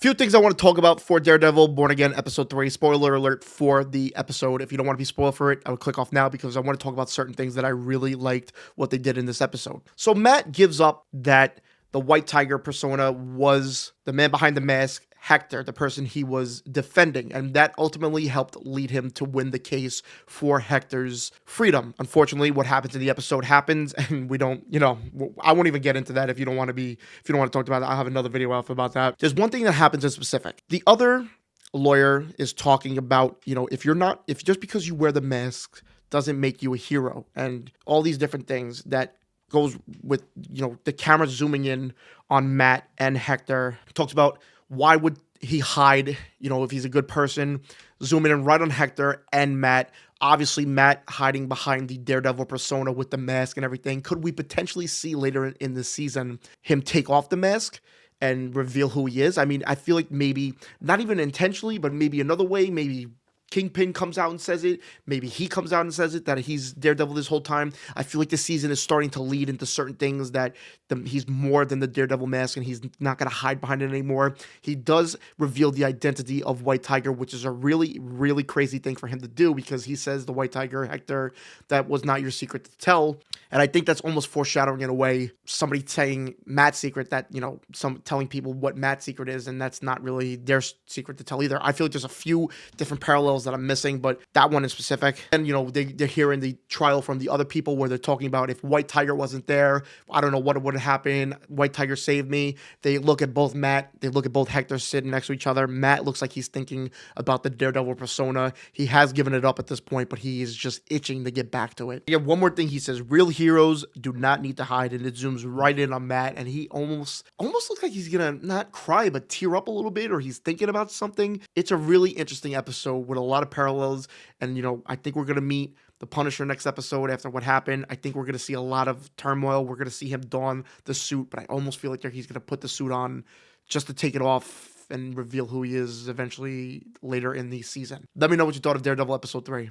Few things I want to talk about for Daredevil Born Again episode 3. Spoiler alert for the episode. If you don't want to be spoiled for it, I would click off now because I want to talk about certain things that I really liked what they did in this episode. So Matt gives up that the White Tiger persona was the man behind the mask, Hector, the person he was defending, and that ultimately helped lead him to win the case for Hector's freedom. Unfortunately, what happens in the episode happens, and we don't, I won't even get into that if you don't want to talk about it. I'll have another video out about that. There's one thing that happens in specific. The other lawyer is talking about, if just because you wear the mask doesn't make you a hero, and all these different things that goes with, the camera zooming in on Matt and Hector. Talks about why would he hide, if he's a good person, zooming in right on Hector and Matt. Obviously, Matt hiding behind the Daredevil persona with the mask and everything. Could we potentially see later in the season him take off the mask and reveal who he is? I mean, I feel like maybe, not even intentionally, but maybe another way, maybe Kingpin comes out and says it. Maybe he comes out and says it, that he's Daredevil this whole time. I feel like this season is starting to lead into certain things that he's more than the Daredevil mask and he's not going to hide behind it anymore. He does reveal the identity of White Tiger, which is a really, really crazy thing for him to do because he says the White Tiger, Hector, that was not your secret to tell. And I think that's almost foreshadowing in a way somebody saying Matt's secret, that, some telling people what Matt's secret is, and that's not really their secret to tell either. I feel like there's a few different parallels that I'm missing, but that one in specific. And, they're hearing the trial from the other people where they're talking about if White Tiger wasn't there, I don't know what would have happened. White Tiger saved me. They look at both Hector sitting next to each other. Matt looks like he's thinking about the Daredevil persona. He has given it up at this point, but he is just itching to get back to it. Yeah, one more thing he says, real heroes do not need to hide, and it zooms right in on Matt, and he almost looks like he's gonna not cry, but tear up a little bit, or he's thinking about something. It's a really interesting episode with a lot of parallels, and I think we're gonna meet the Punisher next episode after what happened. I think we're going to see a lot of turmoil. We're going to see him don the suit, but I almost feel like he's going to put the suit on just to take it off and reveal who he is eventually later in the season. Let me know what you thought of Daredevil episode 3.